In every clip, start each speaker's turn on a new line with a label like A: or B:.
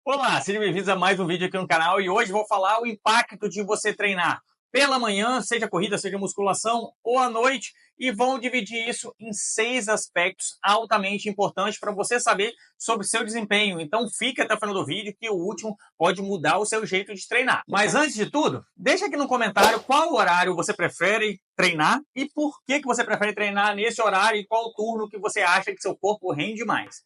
A: Olá, sejam bem-vindos a mais um vídeo aqui no canal e hoje vou falar o impacto de você treinar pela manhã, seja corrida, seja musculação, ou à noite, e vão dividir isso em 6 aspectos altamente importantes para você saber sobre o seu desempenho. Então fica até o final do vídeo que o último pode mudar o seu jeito de treinar. Mas antes de tudo, deixa aqui no comentário qual horário você prefere treinar e por que você prefere treinar nesse horário e qual turno que você acha que seu corpo rende mais.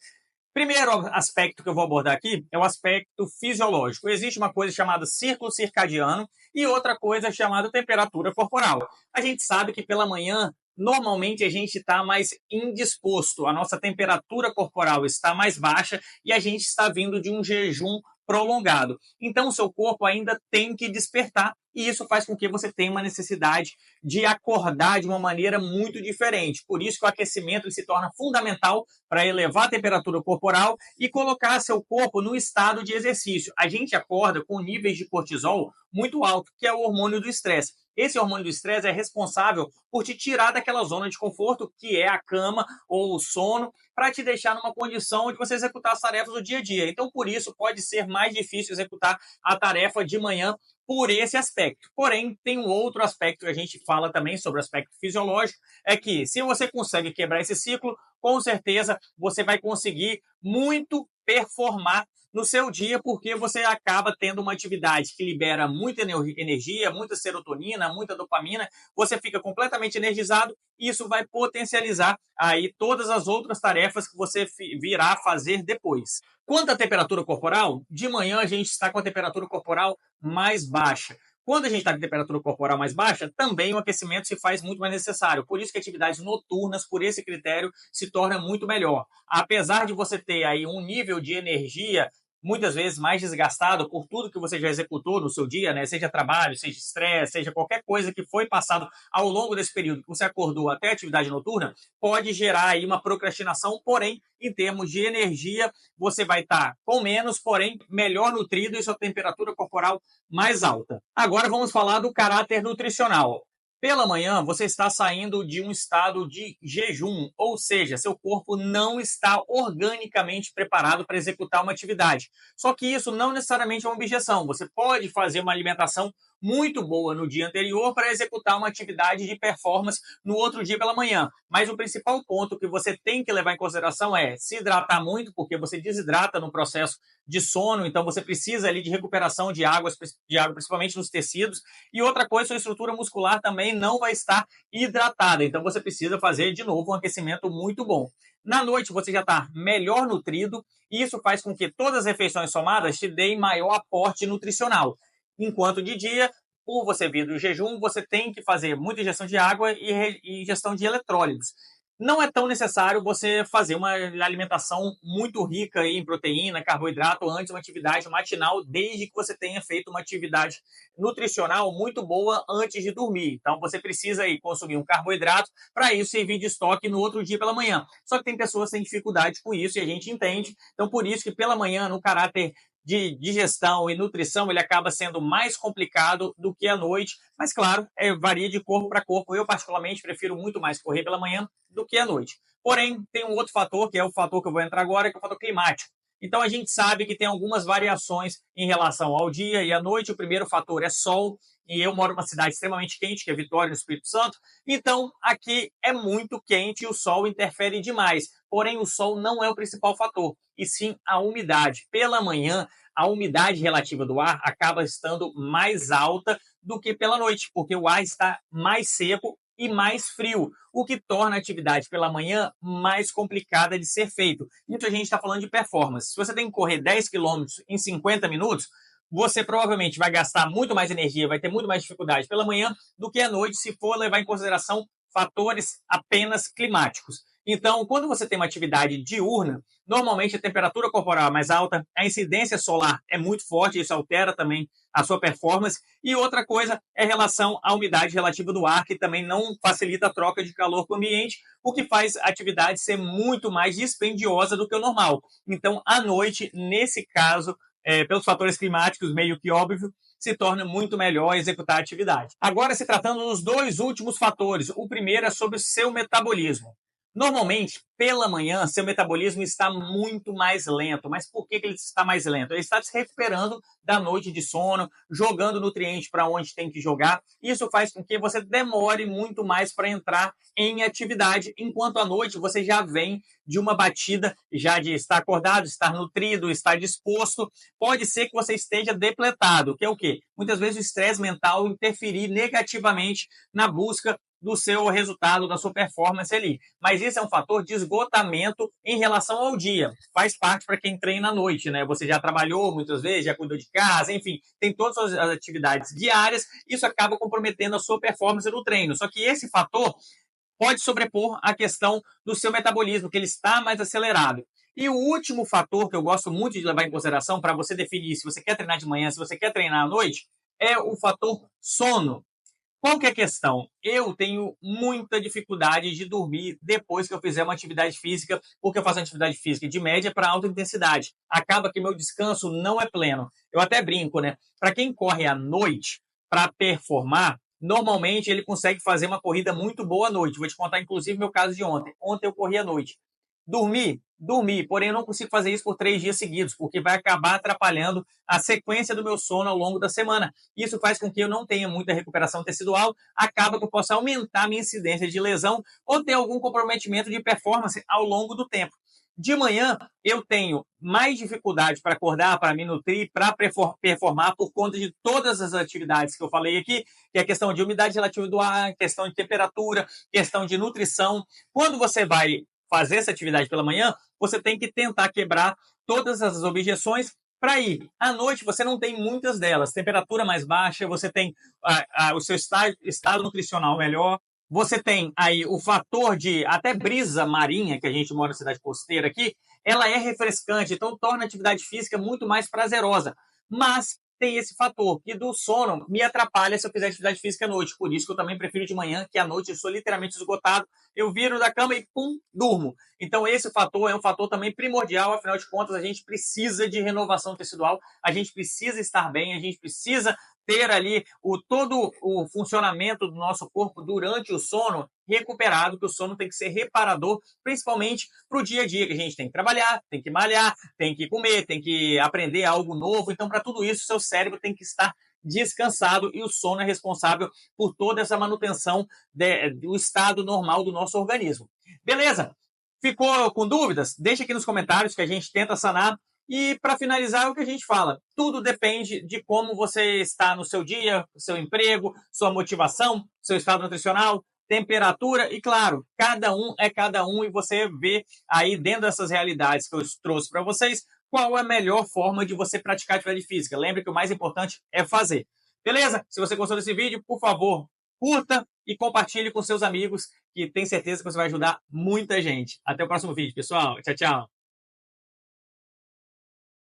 A: Primeiro aspecto que eu vou abordar aqui é o aspecto fisiológico. Existe uma coisa chamada círculo circadiano e outra coisa chamada temperatura corporal. A gente sabe que pela manhã, normalmente a gente está mais indisposto, a nossa temperatura corporal está mais baixa e a gente está vindo de um jejum prolongado. Então, o seu corpo ainda tem que despertar e isso faz com que você tenha uma necessidade de acordar de uma maneira muito diferente. Por isso que o aquecimento se torna fundamental para elevar a temperatura corporal e colocar seu corpo no estado de exercício. A gente acorda com níveis de cortisol muito alto, que é o hormônio do estresse. Esse hormônio do estresse é responsável por te tirar daquela zona de conforto, que é a cama ou o sono, para te deixar numa condição de você executar as tarefas do dia a dia. Então, por isso, pode ser mais difícil executar a tarefa de manhã por esse aspecto. Porém, tem um outro aspecto que a gente fala também sobre o aspecto fisiológico, é que se você consegue quebrar esse ciclo, com certeza você vai conseguir muito performar no seu dia, porque você acaba tendo uma atividade que libera muita energia, muita serotonina, muita dopamina, você fica completamente energizado e isso vai potencializar aí todas as outras tarefas que você virá fazer depois. Quanto à temperatura corporal, de manhã a gente está com a temperatura corporal mais baixa. Quando a gente está com temperatura corporal mais baixa, também o aquecimento se faz muito mais necessário. Por isso que atividades noturnas, por esse critério, se torna muito melhor. Apesar de você ter aí um nível de energia muitas vezes mais desgastado por tudo que você já executou no seu dia, né? Seja trabalho, seja estresse, seja qualquer coisa que foi passado ao longo desse período que você acordou até a atividade noturna, pode gerar aí uma procrastinação, porém, em termos de energia, você vai estar com menos, porém, melhor nutrido e sua temperatura corporal mais alta. Agora vamos falar do caráter nutricional. Pela manhã, você está saindo de um estado de jejum, ou seja, seu corpo não está organicamente preparado para executar uma atividade. Só que isso não necessariamente é uma objeção. Você pode fazer uma alimentação muito boa no dia anterior para executar uma atividade de performance no outro dia pela manhã. Mas o principal ponto que você tem que levar em consideração é se hidratar muito, porque você desidrata no processo de sono, então você precisa ali de recuperação de água, principalmente nos tecidos. E outra coisa, sua estrutura muscular também não vai estar hidratada, então você precisa fazer de novo um aquecimento muito bom. Na noite você já está melhor nutrido e isso faz com que todas as refeições somadas te deem maior aporte nutricional. Enquanto de dia, por você vir do jejum, você tem que fazer muita ingestão de água e ingestão de eletrólitos. Não é tão necessário você fazer uma alimentação muito rica em proteína, carboidrato antes de uma atividade matinal, desde que você tenha feito uma atividade nutricional muito boa antes de dormir. Então você precisa aí consumir um carboidrato para isso servir de estoque no outro dia pela manhã. Só que tem pessoas que têm dificuldade com isso e a gente entende. Então por isso que pela manhã, no caráter de digestão e nutrição, ele acaba sendo mais complicado do que à noite, mas claro, varia de corpo para corpo. Eu particularmente prefiro muito mais correr pela manhã do que à noite. Porém, tem um outro fator, que é o fator que eu vou entrar agora, que é o fator climático. Então, a gente sabe que tem algumas variações em relação ao dia e à noite. O primeiro fator é sol, e eu moro numa cidade extremamente quente, que é Vitória, no Espírito Santo. Então, aqui é muito quente e o sol interfere demais. Porém, o sol não é o principal fator, e sim a umidade. Pela manhã, a umidade relativa do ar acaba estando mais alta do que pela noite, porque o ar está mais seco e mais frio, o que torna a atividade pela manhã mais complicada de ser feito. Isso a gente está falando de performance. Se você tem que correr 10 quilômetros em 50 minutos, você provavelmente vai gastar muito mais energia, vai ter muito mais dificuldade pela manhã do que à noite, se for levar em consideração fatores apenas climáticos. Então, quando você tem uma atividade diurna, normalmente a temperatura corporal é mais alta, a incidência solar é muito forte, isso altera também a sua performance. E outra coisa é em relação à umidade relativa do ar, que também não facilita a troca de calor com o ambiente, o que faz a atividade ser muito mais dispendiosa do que o normal. Então, à noite, nesse caso, pelos fatores climáticos, meio que óbvio, se torna muito melhor executar a atividade. Agora, se tratando dos dois últimos fatores, o primeiro é sobre o seu metabolismo. Normalmente, pela manhã, seu metabolismo está muito mais lento. Mas por que ele está mais lento? Ele está se recuperando da noite de sono, jogando nutrientes para onde tem que jogar. Isso faz com que você demore muito mais para entrar em atividade, enquanto à noite você já vem de uma batida, já de estar acordado, estar nutrido, estar disposto. Pode ser que você esteja depletado, que é o quê? Muitas vezes o estresse mental interferir negativamente na busca do seu resultado, da sua performance ali. Mas isso é um fator de esgotamento em relação ao dia. Faz parte para quem treina à noite, né? Você já trabalhou muitas vezes, já cuidou de casa, enfim, tem todas as atividades diárias, isso acaba comprometendo a sua performance no treino. Só que esse fator pode sobrepor a questão do seu metabolismo, que ele está mais acelerado. E o último fator que eu gosto muito de levar em consideração para você definir se você quer treinar de manhã, se você quer treinar à noite, é o fator sono. Qual que é a questão? Eu tenho muita dificuldade de dormir depois que eu fizer uma atividade física, porque eu faço atividade física de média para alta intensidade. Acaba que meu descanso não é pleno. Eu até brinco, né? Para quem corre à noite para performar, normalmente ele consegue fazer uma corrida muito boa à noite. Vou te contar, inclusive, meu caso de ontem. Ontem eu corri à noite. Dormi, porém eu não consigo fazer isso por 3 dias seguidos, porque vai acabar atrapalhando a sequência do meu sono ao longo da semana. Isso faz com que eu não tenha muita recuperação tecidual, acaba que eu possa aumentar a minha incidência de lesão ou ter algum comprometimento de performance ao longo do tempo. De manhã, eu tenho mais dificuldade para acordar, para me nutrir, para performar por conta de todas as atividades que eu falei aqui, que é a questão de umidade relativa do ar, questão de temperatura, questão de nutrição. Quando você vai fazer essa atividade pela manhã, você tem que tentar quebrar todas as objeções para ir. À noite, você não tem muitas delas. Temperatura mais baixa, você tem o seu estado nutricional melhor, você tem aí o fator de até brisa marinha, que a gente mora na cidade costeira aqui, ela é refrescante, então torna a atividade física muito mais prazerosa. Mas tem esse fator que do sono me atrapalha se eu fizer atividade física à noite. Por isso que eu também prefiro de manhã, que à noite eu sou literalmente esgotado. Eu viro da cama e pum, durmo. Então esse fator é um fator também primordial, afinal de contas a gente precisa de renovação tecidual, a gente precisa estar bem, a gente precisa ter ali todo o funcionamento do nosso corpo durante o sono recuperado, que o sono tem que ser reparador, principalmente para o dia a dia, que a gente tem que trabalhar, tem que malhar, tem que comer, tem que aprender algo novo. Então, para tudo isso, seu cérebro tem que estar descansado e o sono é responsável por toda essa manutenção do estado normal do nosso organismo. Beleza? Ficou com dúvidas? Deixa aqui nos comentários que a gente tenta sanar. E para finalizar, é o que a gente fala. Tudo depende de como você está no seu dia, seu emprego, sua motivação, seu estado nutricional, temperatura e, claro, cada um é cada um e você vê aí dentro dessas realidades que eu trouxe para vocês qual é a melhor forma de você praticar atividade física. Lembre que o mais importante é fazer. Beleza? Se você gostou desse vídeo, por favor, curta e compartilhe com seus amigos, que tem certeza que você vai ajudar muita gente. Até o próximo vídeo, pessoal. Tchau, tchau.